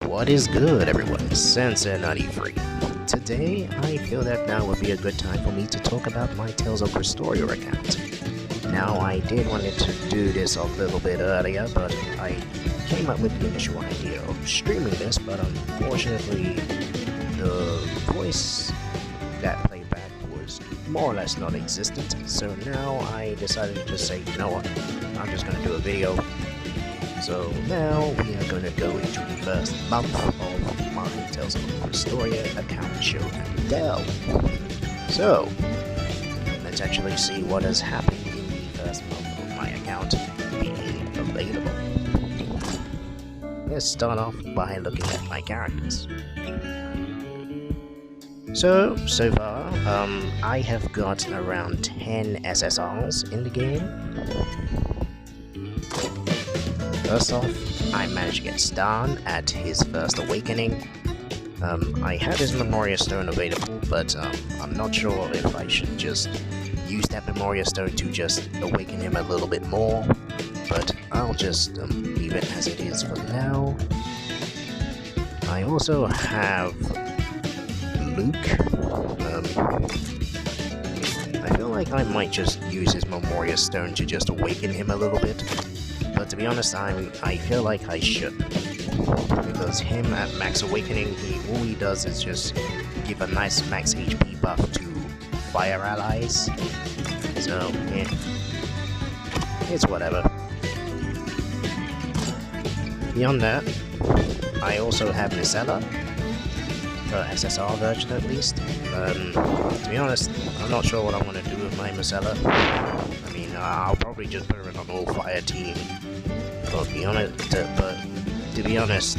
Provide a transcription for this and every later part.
What is good, everyone? Sensei93. Today, I feel that now would be a good time for me to talk about my Tales of Crestoria account. Now, I did wanted to do this a little bit earlier, but I came up with the initial idea of streaming this, but unfortunately, the voice that played back was more or less non-existent, so now I decided to just say, you know what, I'm just gonna do a video. So now we are going to go into the first month of my Tales of Crestoria account show and tell. So let's actually see what has happened in the first month of my account being available. Let's start off by looking at my characters. So far, I have got around 10 SSRs in the game. First off, I managed to get Stan at his first awakening. I have his Memoria Stone available, but I'm not sure if I should just use that Memoria Stone to just awaken him a little bit more, but I'll just leave it as it is for now. I also have Luke. I feel like I might just use his Memoria Stone to just awaken him a little bit. But to be honest, I feel like I shouldn't, because him at max awakening, all he does is just give a nice max HP buff to fire allies. So yeah, it's whatever. Beyond that, I also have Misella, her SSR version at least. To be honest, I'm not sure what I want to do with my Misella. I mean, I'll probably just put her in an all-fire team. But to be honest,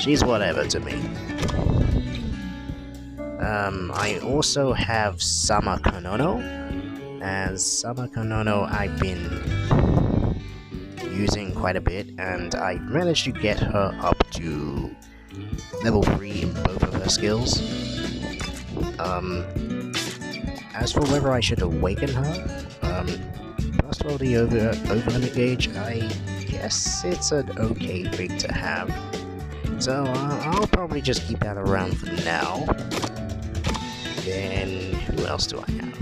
she's whatever to me. I also have Summer Konono, and Summer Konono I've been using quite a bit, and I managed to get her up to level 3 in both of her skills. As for whether I should awaken her, plus for the over-limit gauge, I guess it's an okay thing to have. So I'll probably just keep that around for now. Then, who else do I have?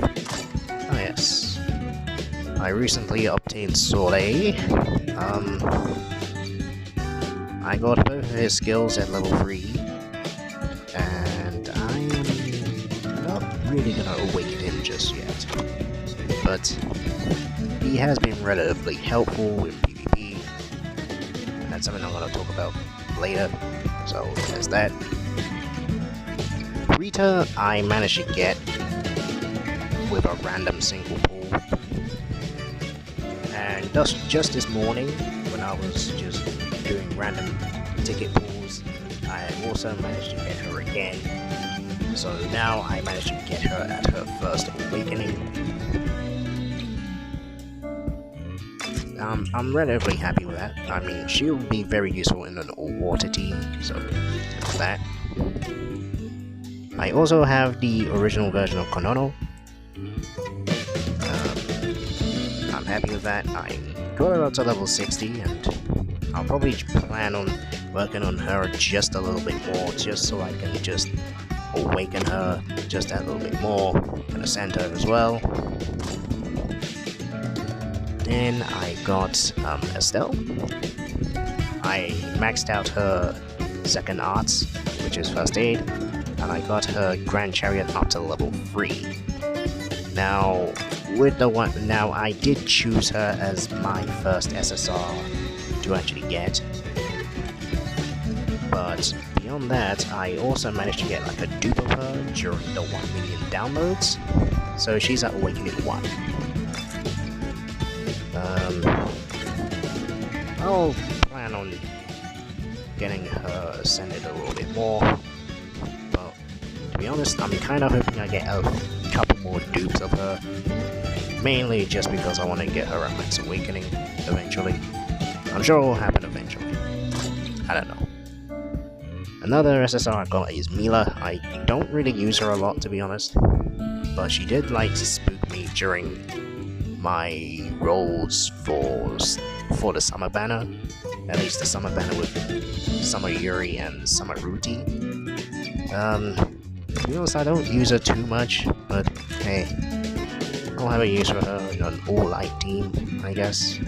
Oh yes, I recently obtained Soleil. I got both of his skills at level 3, and I'm not really gonna awaken him just yet. But he has been relatively helpful in PvP, and that's something I'm gonna talk about later, so there's that. Rita, I managed to get with a random single pull, and just this morning, when I was just doing random ticket pulls, I also managed to get her again. So now I managed to get her at her first awakening. I'm relatively happy with that. I mean, she'll be very useful in an all-water team, so that's that. I also have the original version of Konono. I'm happy with that. I got her up to level 60, and I'll probably plan on working on her just a little bit more, just so I can just awaken her just that little bit more, and ascend her as well. Then I got Estelle. I maxed out her second arts, which is first aid, and I got her Grand Chariot up to level 3. Now, I did choose her as my first SSR to actually get, but beyond that, I also managed to get like a dupe of her during the 1 million downloads, so she's at Awakening 1. I'll plan on getting her ascended a little bit more, but to be honest, I'm kind of hoping I get a couple more dupes of her, mainly just because I want to get her at max awakening eventually. I'm sure it will happen eventually. I don't know. Another SSR I got is Mila. I don't really use her a lot, to be honest, but she did like to spook me during my rolls for the summer banner, At least the summer banner with Summer Yuri and Summer Ruti. To be honest, I don't use her too much, but hey, I'll have a use for her in an all-light team, I guess.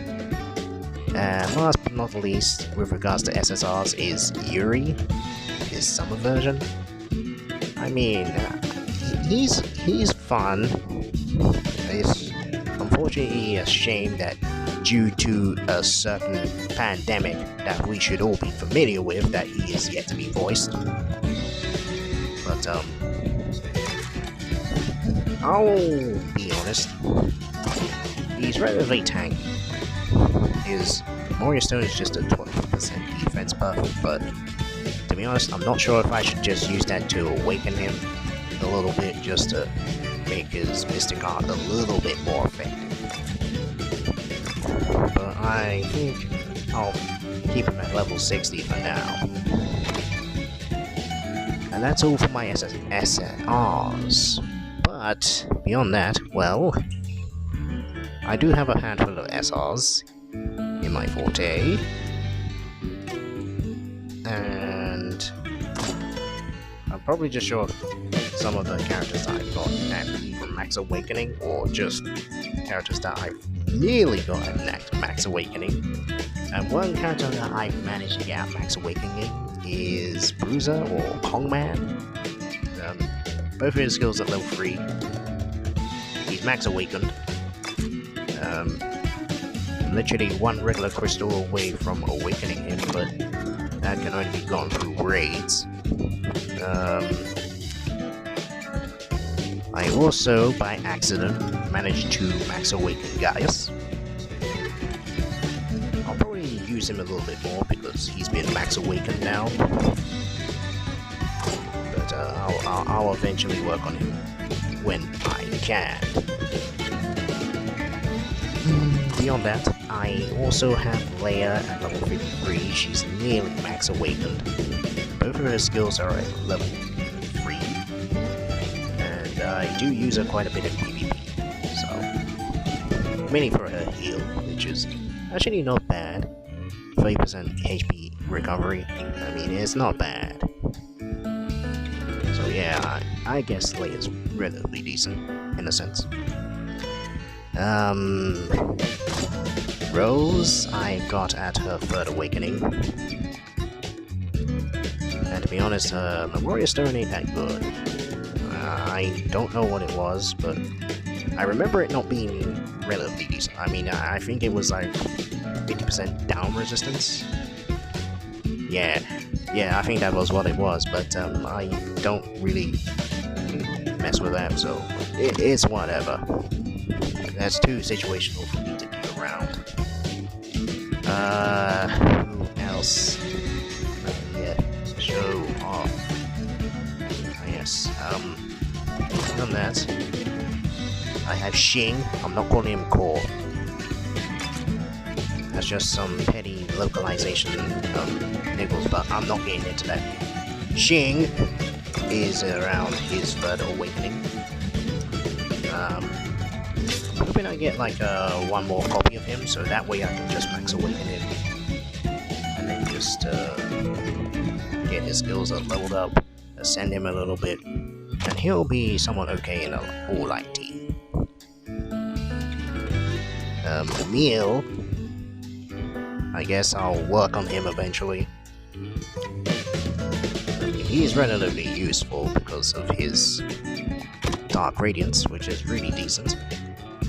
And last but not least, with regards to SSRs, is Yuri, his summer version. I mean, he's fun. It's unfortunately a shame that due to a certain pandemic that we should all be familiar with, that he is yet to be voiced. But I'll be honest, he's relatively tanky. His Moria Stone is just a 12% defense buff, but to be honest, I'm not sure if I should just use that to awaken him a little bit, just to make his Mystic Art a little bit more effective. But I think I'll keep him at level 60 for now. And that's all for my SSRs. But beyond that, well, I do have a handful of SRs in my forte. And I'll probably just show some of the characters that I've got at either Max Awakening or just characters that I've nearly got at Max Awakening. And one character that I've managed to get at Max Awakening is Bruiser or Kongman. Both of his skills at level 3. He's Max Awakened. Literally one regular crystal away from awakening him, but that can only be gone through raids. I also, by accident, managed to Max Awaken Gaius. I'll probably use him a little bit more because he's been Max Awakened now. But I'll eventually work on him when I can. Beyond that, I also have Leia at level 53. She's nearly Max Awakened. Both of her skills are at level 3. And I do use her quite a bit in PvP. So, mainly for her heal, which is actually not bad. 30% HP recovery. I mean, it's not bad. So yeah, I guess Leia's relatively decent, in a sense. Rose, I got at her 3rd awakening. And to be honest, Memoria Stone ain't that good. I don't know what it was, but I remember it not being relatively decent. I mean, I think it was like 50% down resistance. Yeah, I think that was what it was, but I don't really mess with that, so it's whatever. That's too situational for me to get around. Who else? Yeah, show off. Yes, on that, I have Xing. I'm not calling him Core. That's just some petty localization niggles, but I'm not getting into that. Xing is around his 3rd awakening. Hoping I get like one more copy of him, so that way I can just Max Awaken him, and then just get his skills leveled up, ascend him a little bit, and he'll be somewhat okay in an all-light team. Emil, I guess I'll work on him eventually. I mean, he's relatively useful because of his Dark Radiance, which is really decent.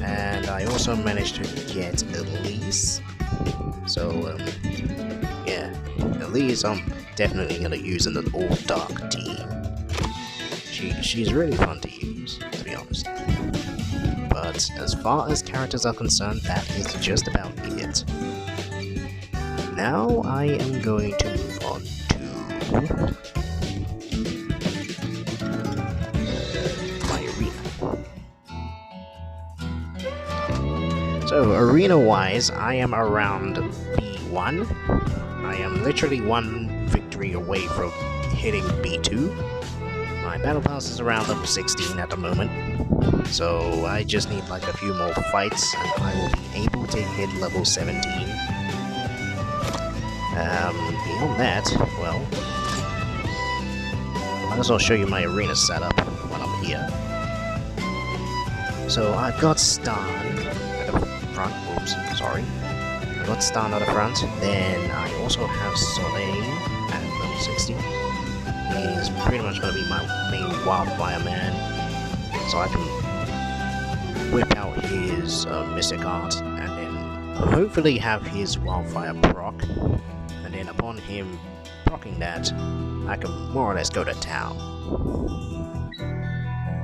And I also managed to get Elise. So, yeah, Elise I'm definitely going to use in an all-dark team. She's really fun to use, to be honest. But as far as characters are concerned, that is just about it. Now I am going to move on to my arena. So arena-wise, I am around B1. I am literally one victory away from hitting B2. My battle pass is around level 16 at the moment, so I just need like a few more fights and I will be able to hit level 17. Beyond that, well, I might as well show you my arena setup while I'm here. So I've got Stan at the front. Oops, sorry. I got Stan at the front. Then I also have Soleil at level 60. He's pretty much going to be my main wildfire man, so I can whip out his Mystic Art and then hopefully have his wildfire proc, and then upon him procking that, I can more or less go to town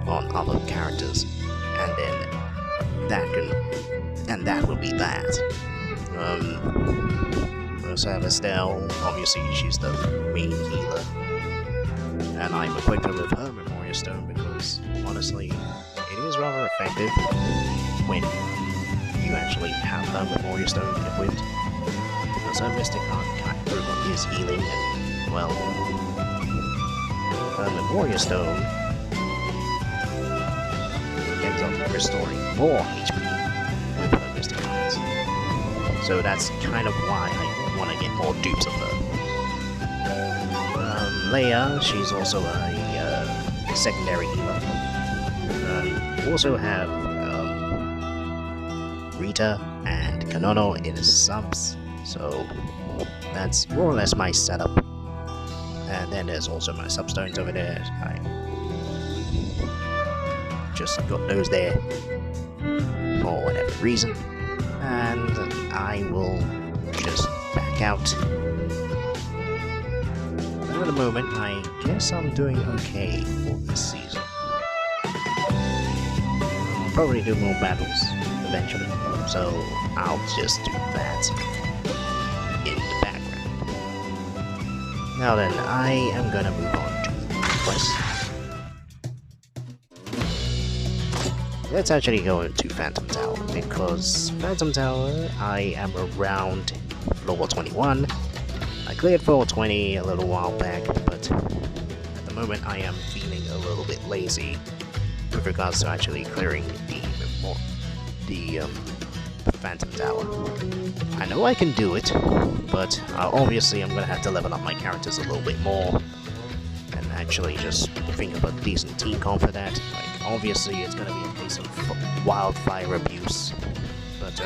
on other characters, and then that will be that. We also have Estelle. Obviously she's the main healer, and I'm equipped with her Memoria Stone because honestly it is rather effective when you actually have her Memoria Stone equipped, because her Mystic Art can improve on his healing, and well, her Memoria Stone ends up restoring more HP with her Mystic Arts. So that's kind of why I want to get more dupes of her. Leia, she's also a secondary healer. We also have Rita and Kanono in subs, so that's more or less my setup. And then there's also my substones over there. I just got those there for whatever reason, and I will just back out. At the moment, I guess I'm doing okay for this season. I'll probably do more battles eventually, so I'll just do that in the background. Now then, I am gonna move on to the quest. Let's actually go into Phantom Tower, because Phantom Tower, I am around floor 21. I cleared floor 20 a little while back, but at the moment I am feeling a little bit lazy with regards to actually clearing the Phantom Tower. I know I can do it, but obviously I'm gonna have to level up my characters a little bit more and actually just think of a decent team comp for that. Like, obviously it's gonna be a case of wildfire abuse, but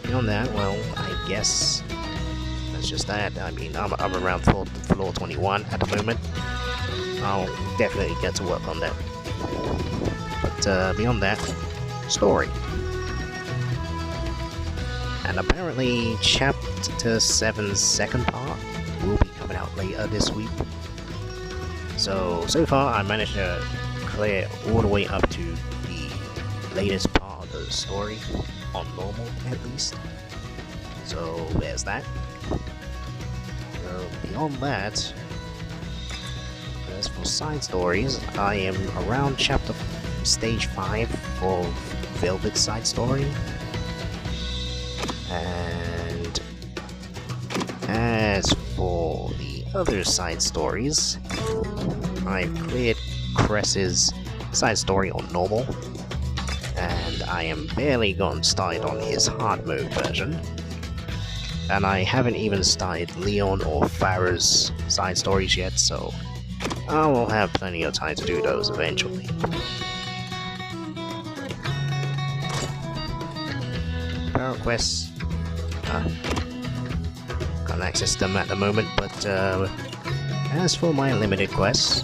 beyond that, well, I guess that's just that. I mean, I'm around floor 21 at the moment. I'll definitely get to work on that. But beyond that, story. And apparently Chapter 7's second part will be coming out later this week. So far I managed to clear all the way up to the latest part of the story, on normal at least. So there's that. Beyond that, as for side stories, I am around stage 5 for Velvet's side story. And as for the other side stories, I've cleared Cress's side story on normal, and I am barely gotten started on his hard mode version. And I haven't even started Leon or Farah's side stories yet, so I will have plenty of time to do those eventually. Power quests, can't access them at the moment, but as for my limited quests,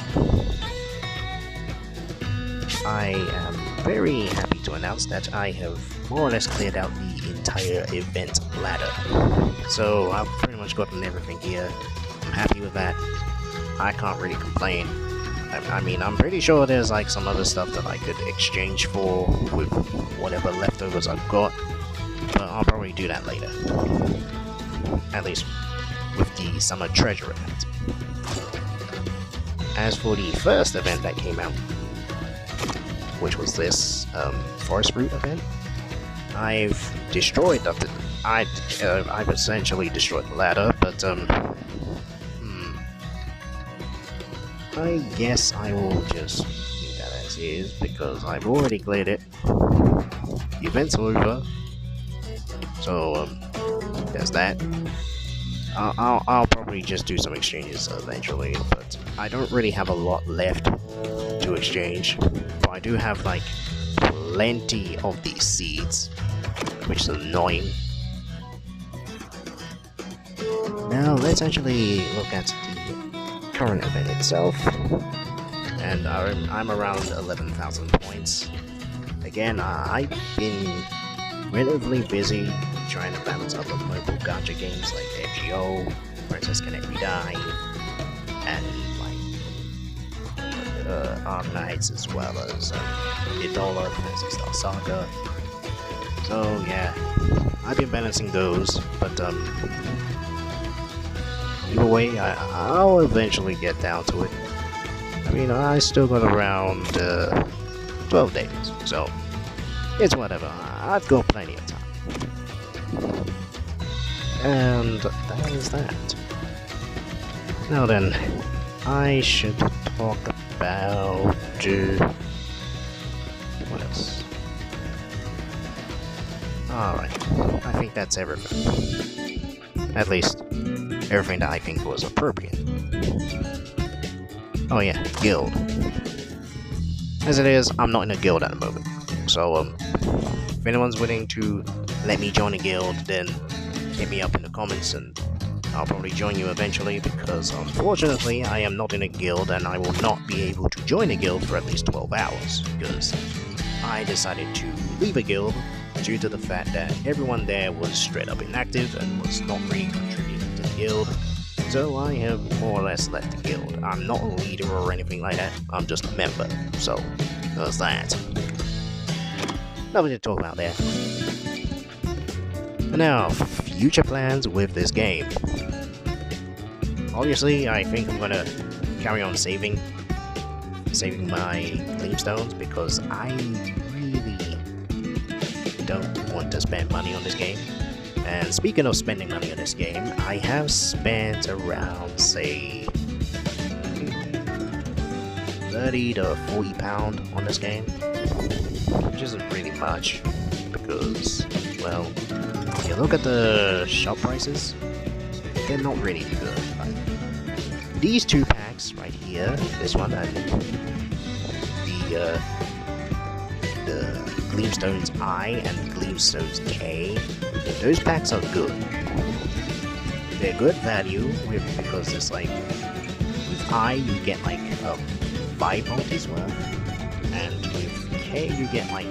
I am very happy to announce that I have more or less cleared out the entire event ladder. So I've pretty much gotten everything here. I'm happy with that. I can't really complain. I mean, I'm pretty sure there's like some other stuff that I could exchange for with whatever leftovers I've got, but I'll probably do that later. At least with the summer treasure event. As for the first event that came out, which was this forest route event, I've destroyed I've essentially destroyed the ladder, but I guess I will just leave that as is because I've already cleared it. The event's over, so there's that. I'll probably just do some exchanges eventually, but I don't really have a lot left to exchange. But I do have like plenty of these seeds, which is annoying. Now let's actually look at the current event itself, and I'm around 11,000 points. Again, I've been relatively busy trying to balance other mobile gacha games like FGO, Princess Can Every Die, and like Arc Knights, as well as Idola, Fantasy Star Saga. So yeah, I've been balancing those, but either way, I'll eventually get down to it. I mean, I still got around 12 days, so it's whatever. I've got plenty of time. And that is that. Now then, I should talk about what else? Alright, I think that's everything. At least, everything that I think was appropriate. Oh yeah, guild. As it is, I'm not in a guild at the moment. So, if anyone's willing to let me join a guild, then hit me up in the comments and I'll probably join you eventually, because unfortunately I am not in a guild and I will not be able to join a guild for at least 12 hours, because I decided to leave a guild due to the fact that everyone there was straight up inactive and was not really contributing to the guild. So I have more or less left the guild. I'm not a leader or anything like that, I'm just a member, so there's that. Nothing to talk about there. And now, future plans with this game. Obviously, I think I'm gonna carry on saving my gleamstones, because I really don't want to spend money on this game. And speaking of spending money on this game, I have spent around, say, 30 to 40 pound on this game, which isn't really much, because, well, if you look at the shop prices, they're not really good. Like, these two packs right here, this one and the Gleamstones I and Gleamstones K, those packs are good. They're good value because it's like, with I you get like 5 multis worth, and with K you get like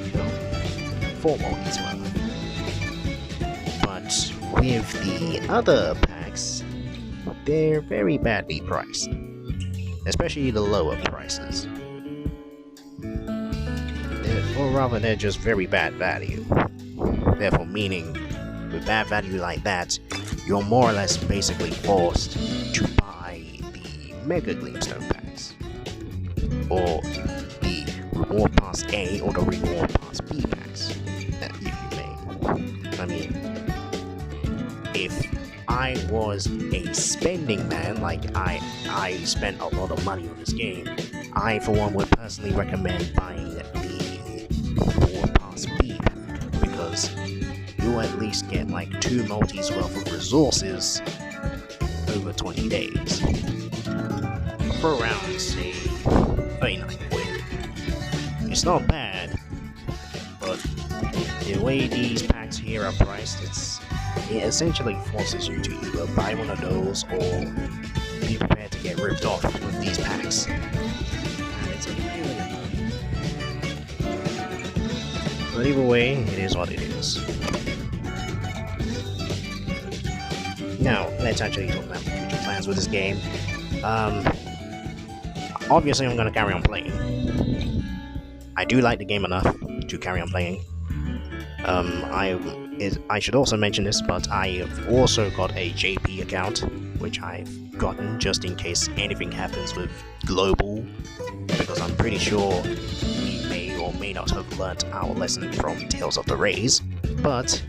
4 multis worth. But with the other packs, they're very badly priced, especially the lower prices. Or rather, they're just very bad value. Therefore, meaning, with bad value like that, you're more or less basically forced to buy the Mega Gleamstone packs, or the Reward Pass A or the Reward Pass B packs, if you may. I mean, if I was a spending man, like I spent a lot of money on this game, I for one would personally recommend buying the Reward Pass B pack, because you'll at least get like 2 multis worth of resources over 20 days for around, say, 39 quid. It's not bad, but the way these packs here are priced, it essentially forces you to either buy one of those or be prepared to get ripped off with these packs. And it's really annoying. But either way, it is what it is. Now, let's actually talk about my future plans with this game. Obviously I'm going to carry on playing. I do like the game enough to carry on playing. I should also mention this, but I have also got a JP account, which I've gotten just in case anything happens with Global, because I'm pretty sure we may or may not have learnt our lesson from Tales of the Rays. But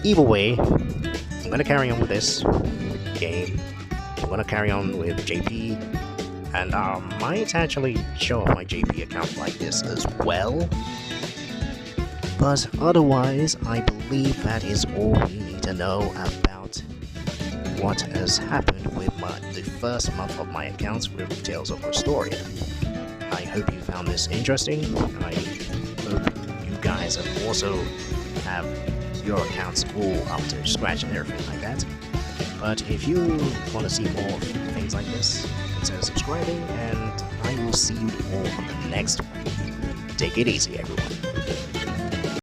either way, I'm going to carry on with this game. I'm going to carry on with JP, and I might actually show off my JP account like this as well. But otherwise, I believe that is all we need to know about what has happened with the first month of my accounts with Tales of Crestoria. I hope you found this interesting. I hope you guys have also have your accounts all up to scratch and everything like that. But if you want to see more things like this, consider subscribing, and I will see you all on the next one. Take it easy, everyone.